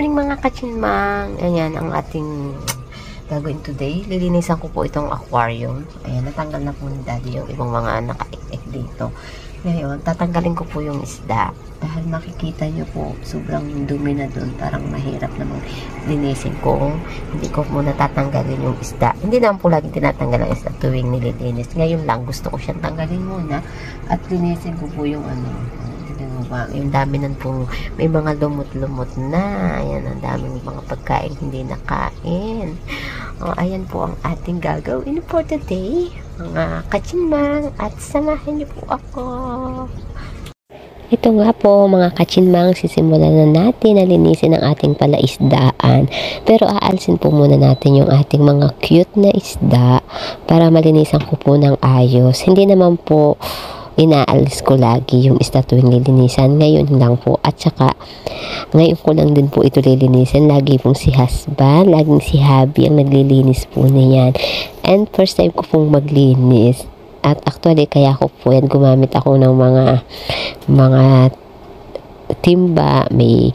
morning mga kachinmang. Ayan ang ating gagawin today. Lilinisan ko po itong aquarium. Ayan, natanggal na po ni daddy yung ibang mga naka-ek dito. Ngayon, tatanggalin ko po yung isda. Dahil makikita nyo po, sobrang dumi na dun. Parang mahirap namang linisin ko. Hindi ko muna tatanggalin yung isda. Hindi naman po lagi tinatanggal ang isda tuwing nililinis. Ngayon lang, gusto ko siyang tanggalin muna. At linisin ko po yung yung dami nun po, may mga lumot-lumot na. Ayan, ang daming mga pagkain hindi nakain. Ayan po ang ating gagawin for today, mga kachinmang, at samahan niyo po ako. Ito nga po mga kachinmang, sisimulan na natin na linisin ang ating palaisdaan. Pero aalsin po muna natin yung ating mga cute na isda para malinisan ko po ng ayos. Hindi naman po inaalis ko lagi yung isda tuwing lilinisan. Ngayon lang po. At saka, ngayon ko lang din po ito lilinisan. Lagi pong si husband, laging si hubby ang naglilinis po niyan. And first time ko pong maglinis. At actually, kaya ko po yan, gumamit ako ng mga timba, may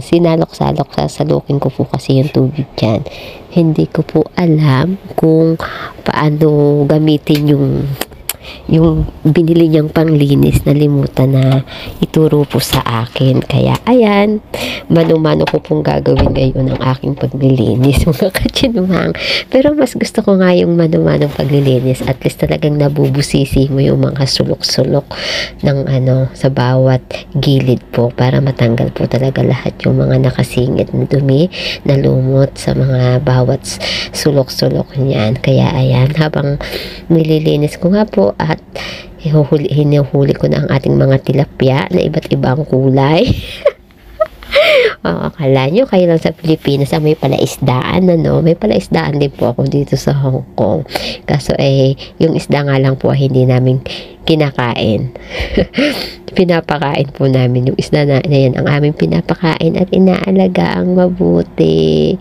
sinalok-salok, sasalukin ko po kasi yung tubig dyan. Hindi ko po alam kung paano gamitin yung binili niyang panglinis, na limutan na ituro po sa akin. Kaya ayan, mano-mano ko pong gagawin ngayon ang aking paglilinis mga kachinmang. Pero mas gusto ko nga yung mano-manong paglilinis. At least talagang nabubusisi mo yung mga sulok-sulok ng sa bawat gilid po, para matanggal po talaga lahat yung mga nakasingit na dumi na lumot sa mga bawat sulok-sulok niyan. Kaya ayan, habang nililinis ko nga po at hinuhuli ko na ang ating mga tilapia na iba't ibang kulay. Akala nyo kayo lang sa Pilipinas may palaisdaan, may palaisdaan din po ako dito sa Hong Kong. Kaso yung isda nga lang po hindi namin kinakain. Pinapakain po namin yung isda na yan, ang aming pinapakain at inaalaga ang mabuti.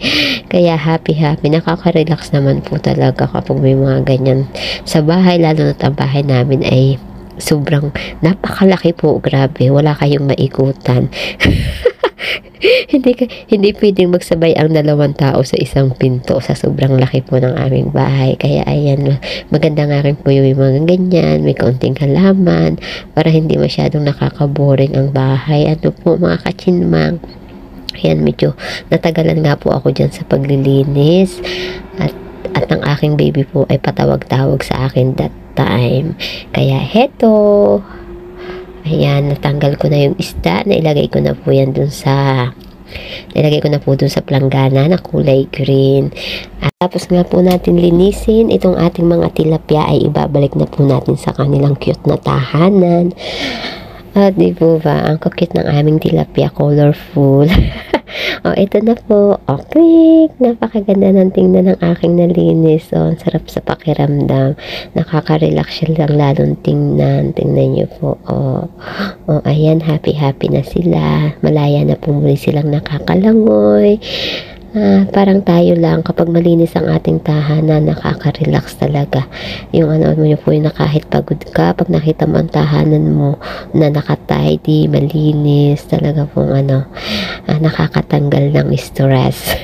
Kaya happy, nakaka-relax naman po talaga kapag may mga ganyan sa bahay, lalo na ang bahay namin ay sobrang napakalaki po, grabe, wala kayong maikutan. hindi pwedeng magsabay ang dalawang tao sa isang pinto sa sobrang laki po ng aming bahay. Kaya ayan, maganda nga rin po yung mga ganyan, may kaunting halaman para hindi masyadong nakakaboring ang bahay. Ano po mga kachinmang, ayan, medyo natagalan nga po ako dyan sa paglilinis, at ang aking baby po ay patawag-tawag sa akin that time. Kaya heto, ayan, natanggal ko na yung isda, nilagay ko na po dun sa planggana na kulay green. At tapos nga po natin linisin itong ating mga tilapia, ay ibabalik na po natin sa kanilang cute na tahanan. At di po ba, ang cute ng aming tilapia, colorful. Ito na po. Okay, napakaganda ng tingnan ng aking nalinis. Ang sarap sa pakiramdam. Nakaka-relax siya lang lalong tingnan. Tingnan nyo po. Ayan, happy na sila. Malaya na po muli silang nakakalangoy. Parang tayo lang, kapag malinis ang ating tahanan, nakaka-relax talaga. Yung mo po yung kahit pagod ka, pag nakita mo ang tahanan mo na nakatidy, malinis, talaga pong nakakatanggal ng stress.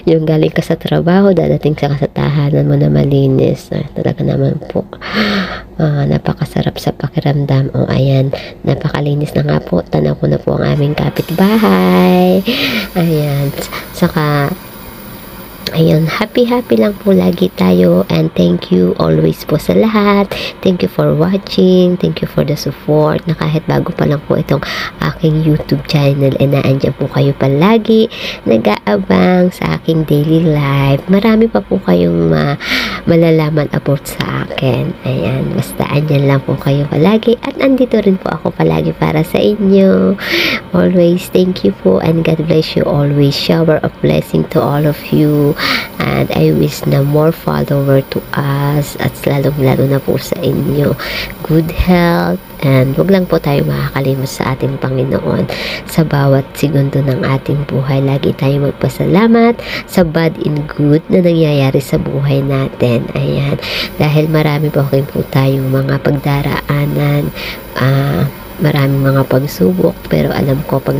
Yung galing ka sa trabaho, dadating ka sa tahanan mo na malinis, talaga naman po napakasarap sa pakiramdam. Ayan, napakalinis na nga po. Tanaw ko na po ang aming kapitbahay. Ayan, saka ayun, happy lang po lagi tayo, and thank you always po sa lahat. Thank you for watching, thank you for the support, na kahit bago pa lang po itong aking YouTube channel, naandyan po kayo palagi nag-aabang sa aking daily life. Marami pa po kayong malalaman about sa akin. Ayan, basta andyan lang po kayo palagi, at andito rin po ako palagi para sa inyo. Always thank you po, and God bless you always. Shower of blessing to all of you. And I wish na more follower to us, at lalong-lalo na po sa inyo, good health, and wag lang po tayo makakalimot sa ating Panginoon sa bawat segundo ng ating buhay. Lagi tayo magpasalamat sa bad and good na nangyayari sa buhay natin. Ayan, dahil marami po rin po tayong mga pagdaraanan, maraming mga pagsubok, pero alam ko pag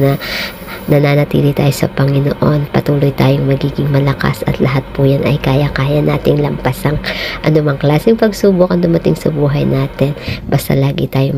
nananatili tayo sa Panginoon, patuloy tayong magiging malakas at lahat po yan ay kaya-kaya nating lampasang anumang klaseng pagsubok ang dumating sa buhay natin. Basta lagi tayong